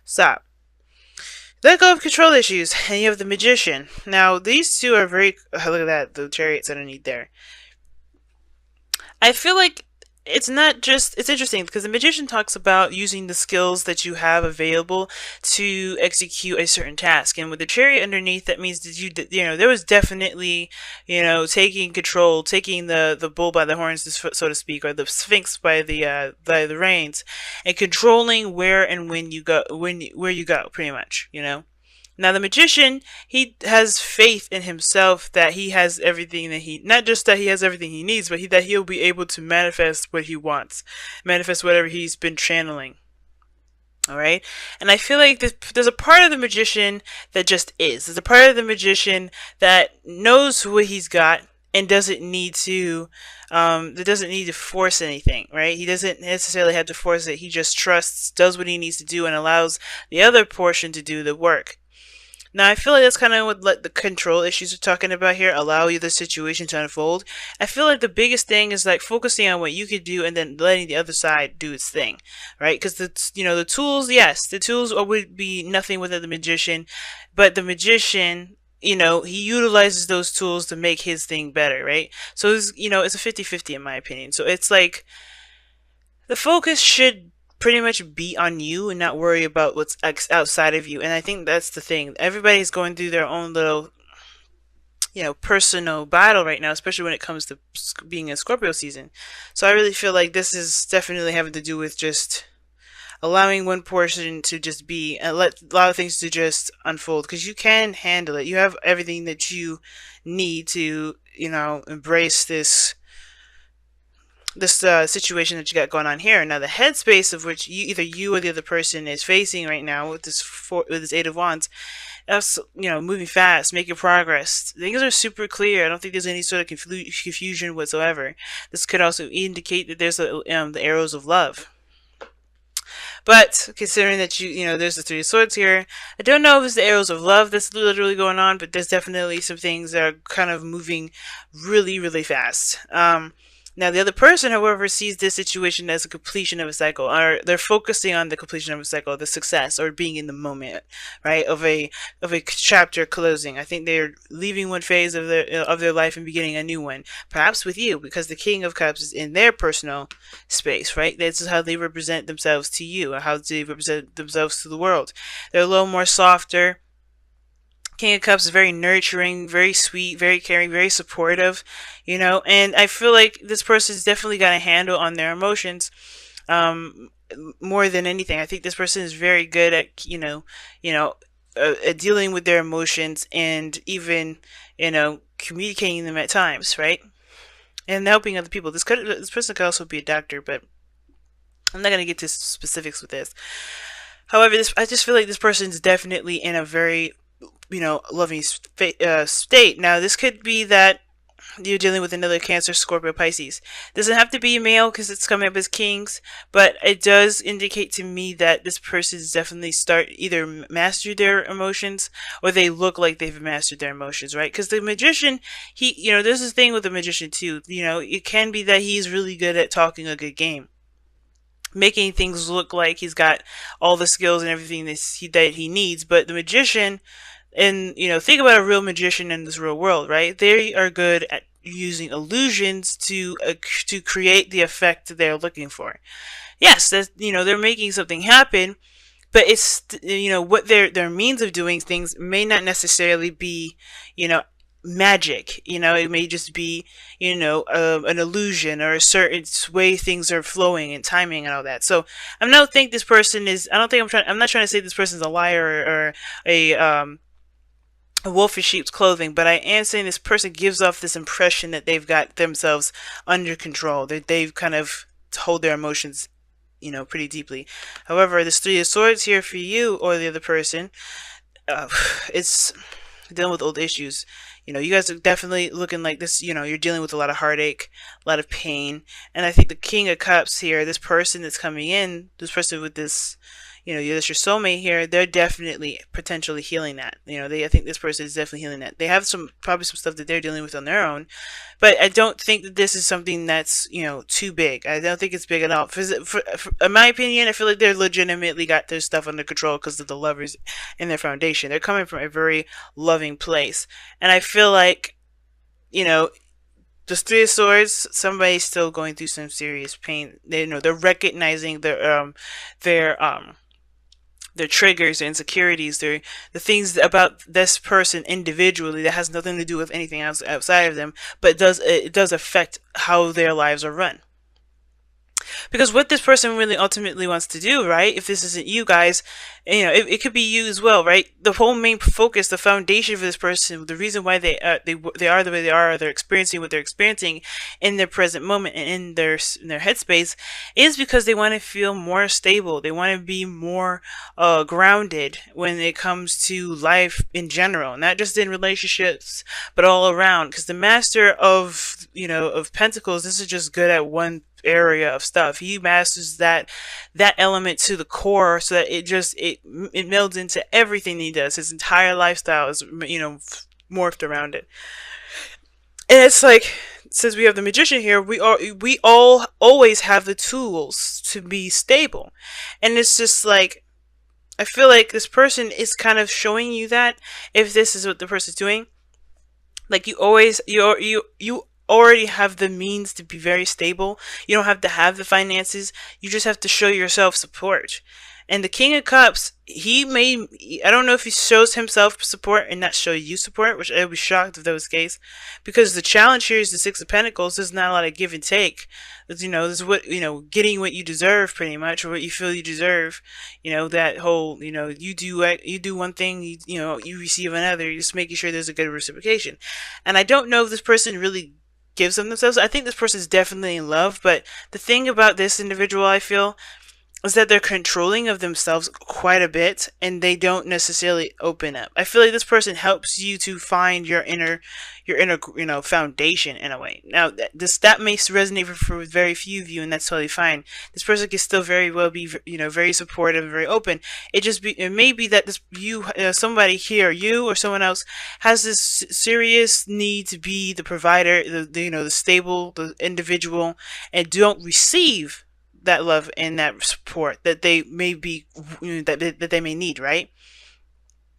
Stop. Let go of control issues, and you have the magician. Now, these two are very. Look at that, the chariots underneath there. I feel like it's not just. It's interesting because the magician talks about using the skills that you have available to execute a certain task, and with the chariot underneath, that means that there was definitely, taking control, taking the bull by the horns, so to speak, or the sphinx by the reins, and controlling where and when you go, where you go, pretty much. Now the magician, he has faith in himself that he has everything that not just that he has everything he needs, but that he'll be able to manifest what he wants, manifest whatever he's been channeling. All right, and I feel like there's a part of the magician that just is. There's a part of the magician that knows what he's got and doesn't need to that doesn't need to force anything, right? He doesn't necessarily have to force it. He just trusts, does what he needs to do, and allows the other portion to do the work. Now, I feel like that's kind of what the control issues we're talking about here allow you the situation to unfold. I feel like the biggest thing is like focusing on what you could do and then letting the other side do its thing, right? Because the tools, yes, the tools would be nothing without the magician, but the magician, he utilizes those tools to make his thing better, right? So it's a 50-50 in my opinion. So it's like the focus should pretty much be on you and not worry about what's outside of you. And I think that's the thing. Everybody's going through their own little, personal battle right now, especially when it comes to being in Scorpio season. So I really feel like this is definitely having to do with just allowing one portion to just be and allow things to just unfold, because you can handle it. You have everything that you need to, embrace this situation that you got going on here. Now, the headspace of which either you or the other person is facing right now with this Eight of Wands, that's moving fast, making progress. Things are super clear. I don't think there's any sort of confusion whatsoever. This could also indicate that there's the arrows of love. But considering that there's the Three of Swords here, I don't know if it's the arrows of love that's literally going on, but there's definitely some things that are kind of moving really, really fast. Now, the other person, however, sees this situation as a completion of a cycle, or they're focusing on the completion of a cycle, the success, or being in the moment, right, of a chapter closing. I think they're leaving one phase of their life and beginning a new one, perhaps with you, because the King of Cups is in their personal space, right? This is how they represent themselves to you, or how they represent themselves to the world. They're a little more softer. King of Cups is very nurturing, very sweet, very caring, very supportive, and I feel like this person's definitely got a handle on their emotions, more than anything. I think this person is very good at, at dealing with their emotions and even, communicating them at times, right? And helping other people. This person could also be a doctor, but I'm not going to get to specifics with this. However, I just feel like this person is definitely in a very loving state. Now, this could be that you're dealing with another Cancer, Scorpio, Pisces. Doesn't have to be a male because it's coming up as kings, but it does indicate to me that this person is definitely either mastered their emotions, or they look like they've mastered their emotions, right? Because the magician, there's this thing with the magician too. It can be that he's really good at talking a good game, making things look like he's got all the skills and everything that he needs. But the magician, and think about a real magician in this real world, right? They are good at using illusions to create the effect that they're looking for. Yes, that's, they're making something happen, but it's what their means of doing things may not necessarily be magic. It may just be an illusion, or a certain way things are flowing and timing and all that. So I don't think this person is. I'm not trying to say this person's a liar, or a wolf in sheep's clothing, but I am saying this person gives off this impression that they've got themselves under control, that they've kind of hold their emotions, pretty deeply. However, this Three of Swords here for you or the other person, it's dealing with old issues. You guys are definitely looking like this, you're dealing with a lot of heartache, a lot of pain. And I think the King of Cups here, this person that's coming in, this person with this, that's your soulmate here, they're definitely potentially healing that. I think this person is definitely healing that. They have probably some stuff that they're dealing with on their own, but I don't think that this is something that's, too big. I don't think it's big at all. In my opinion, I feel like they're legitimately got their stuff under control because of the lovers in their foundation. They're coming from a very loving place. And I feel like, you know, the Three of Swords, somebody's still going through some serious pain. They're recognizing their triggers, their insecurities, the things about this person individually that has nothing to do with anything else outside of them, but it does affect how their lives are run. Because what this person really ultimately wants to do, right? If this isn't you guys, it could be you as well, right? The whole main focus, the foundation for this person, the reason why they are the way they are, they're experiencing what they're experiencing in their present moment and in their headspace, is because they want to feel more stable. They want to be more grounded when it comes to life in general, not just in relationships, but all around. Because the Master of Pentacles, this is just good at one area of stuff. He masters that element to the core, so that it melds into everything he does. His entire lifestyle is morphed around it. And it's like, since we have the Magician here, we all always have the tools to be stable. And it's just like, I feel like this person is kind of showing you that, if this is what the person's doing, like you already have the means to be very stable. You don't have to have the finances. You just have to show yourself support. And the King of Cups, I don't know if he shows himself support and not show you support, which I would be shocked if that was the case. Because the challenge here is the Six of Pentacles. There's not a lot of give and take. This is what, getting what you deserve, pretty much, or what you feel you deserve. That whole, you do one thing, you receive another. You're just making sure there's a good reciprocation. And I don't know if this person really gives them themselves. I think this person is definitely in love, but the thing about this individual, I feel, is that they're controlling of themselves quite a bit, and they don't necessarily open up. I feel like this person helps you to find your inner foundation in a way. Now, that may resonate for very few of you, and that's totally fine. This person can still very well be, very supportive and very open. It may be that somebody here, you or someone else, has this serious need to be the provider, the stable, the individual, and don't receive that love and that support that they may be, that they may need, right?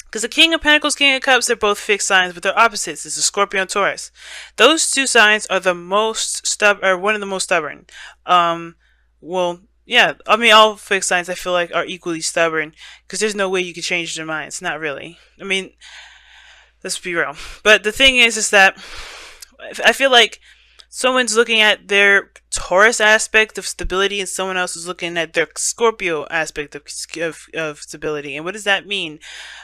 Because the King of Pentacles, King of Cups, they're both fixed signs, but they're opposites. It's a Scorpio and Taurus. Those two signs are one of the most stubborn. Well, yeah, I mean, all fixed signs, I feel like, are equally stubborn, because there's no way you can change their minds. Not really. I mean, let's be real. But the thing is that I feel like someone's looking at their Taurus aspect of stability, and someone else is looking at their Scorpio aspect of stability. And what does that mean?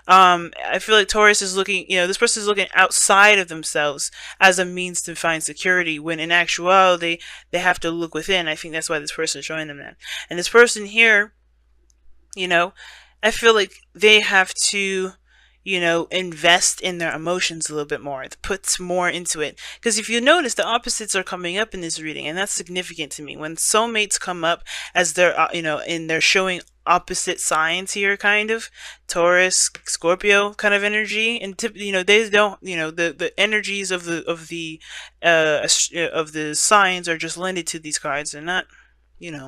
I feel like Taurus is looking, this person is looking outside of themselves as a means to find security, when in actuality, they have to look within. I think that's why this person is showing them that. And this person here, I feel like they have to, invest in their emotions a little bit more, puts more into it. Because if you notice, the opposites are coming up in this reading, and that's significant to me. When soulmates come up as they're, and they're showing opposite signs here, kind of Taurus, Scorpio kind of energy, and they don't, the energies of the signs are just lended to these cards. They're not, they're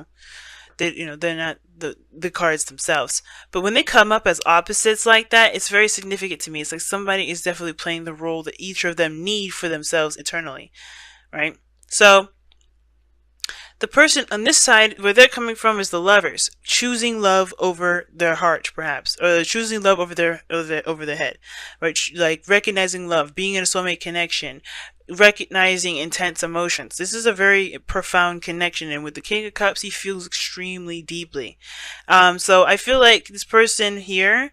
not the cards themselves. But when they come up as opposites like that, it's very significant to me. It's like somebody is definitely playing the role that each of them need for themselves internally, right? So the person on this side, where they're coming from, is the Lovers, choosing love over their heart, perhaps, or choosing love over their head, right? Like recognizing love, being in a soulmate connection, recognizing intense emotions. This is a very profound connection, and with the King of Cups, he feels extremely deeply. So I feel like this person here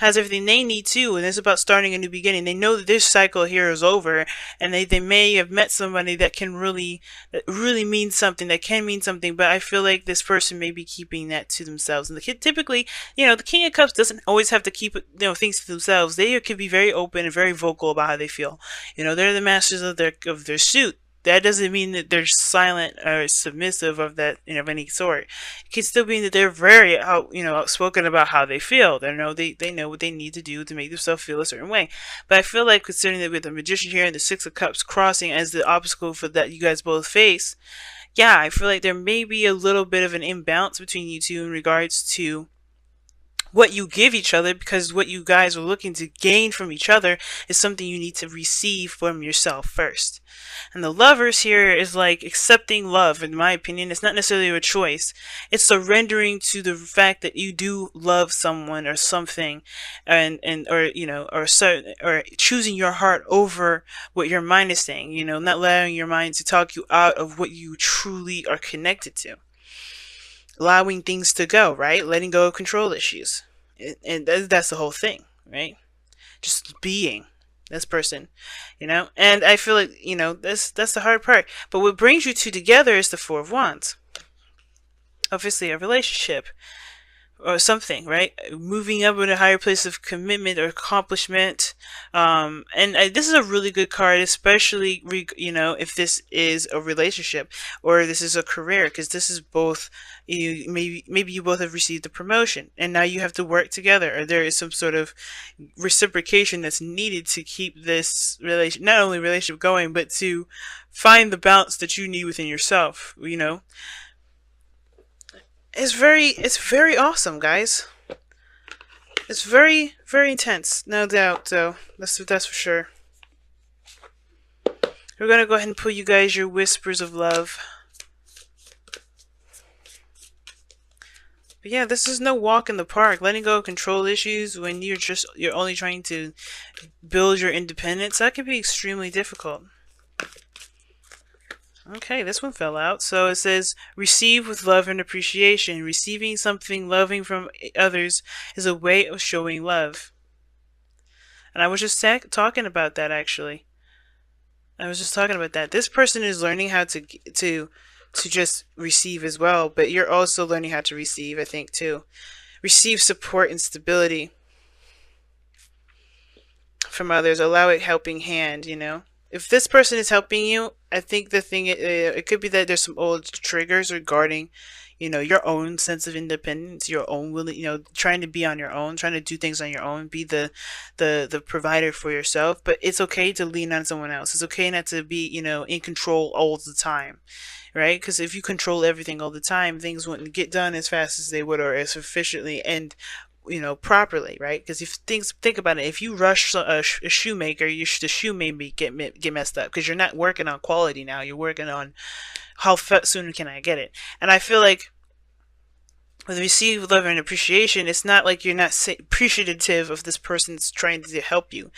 has everything they need too, and it's about starting a new beginning. They know that this cycle here is over, and they may have met somebody that really means something, that can mean something, but I feel like this person may be keeping that to themselves. And typically, the King of Cups doesn't always have to keep things to themselves. They could be very open and very vocal about how they feel. They're the masters of their suit. that doesn't mean that they're silent or submissive of that, of any sort. It can still mean that they're very outspoken about how they feel. They know what they need to do to make themselves feel a certain way. But I feel like, considering that with the Magician here and the Six of Cups crossing as the obstacle for that you guys both face, yeah, I feel like there may be a little bit of an imbalance between you two in regards to what you give each other, because what you guys are looking to gain from each other is something you need to receive from yourself first. And the Lovers here is like accepting love. In my opinion, it's not necessarily a choice. It's surrendering to the fact that you do love someone or something, and or choosing your heart over what your mind is saying. Not allowing your mind to talk you out of what you truly are connected to. Allowing things to go, right? Letting go of control issues. And that's the whole thing, right? Just being this person, And I feel like, that's the hard part. But what brings you two together is the Four of Wands. Obviously, a relationship or something, right? Moving up in a higher place of commitment or accomplishment. This is a really good card, especially, if this is a relationship or this is a career, because this is both. Maybe you both have received a promotion and now you have to work together, or there is some sort of reciprocation that's needed to keep this not only relationship going, but to find the balance that you need within yourself. It's very awesome, guys. It's very, very intense, no doubt, though. That's for sure. We're gonna go ahead and pull you guys your whispers of love. But yeah, this is no walk in the park. Letting go of control issues when you're only trying to build your independence, that can be extremely difficult. Okay, this one fell out. So it says, receive with love and appreciation. Receiving something loving from others is a way of showing love. And I was just talking about that, actually. I was just talking about that. This person is learning how to just receive as well, but you're also learning how to receive, I think, too. Receive support and stability from others. Allow a helping hand, If this person is helping you, I think the thing, it could be that there's some old triggers regarding, your own sense of independence, your own trying to be on your own, trying to do things on your own, be the provider for yourself. But it's okay to lean on someone else. It's okay not to be, in control all the time, right? Because if you control everything all the time, things wouldn't get done as fast as they would, or as efficiently and properly, right? Because think about it, if you rush a shoemaker, the shoe may get messed up, because you're not working on quality now. You're working on how soon can I get it. And I feel like with receive love and appreciation, it's not like you're not appreciative of this person's trying to help you.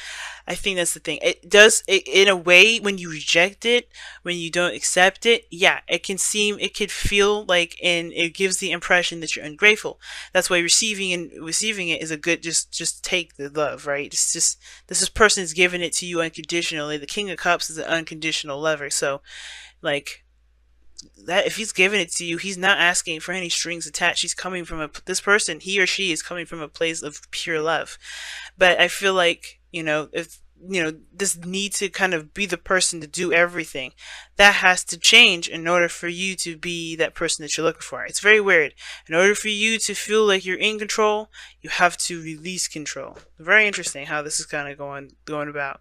I think that's the thing. It does, in a way, when you reject it, when you don't accept it, yeah, it could feel like, and it gives the impression that you're ungrateful. That's why receiving it is a good, just take the love, right? It's just, this person is giving it to you unconditionally. The King of Cups is an unconditional lover. So, like, that if he's giving it to you, he's not asking for any strings attached. He's coming from this person, he or she is coming from a place of pure love. But I feel like, if this need to kind of be the person to do everything, that has to change in order for you to be that person that you're looking for. It's very weird. In order for you to feel like you're in control, you have to release control. Very interesting how this is kind of going about.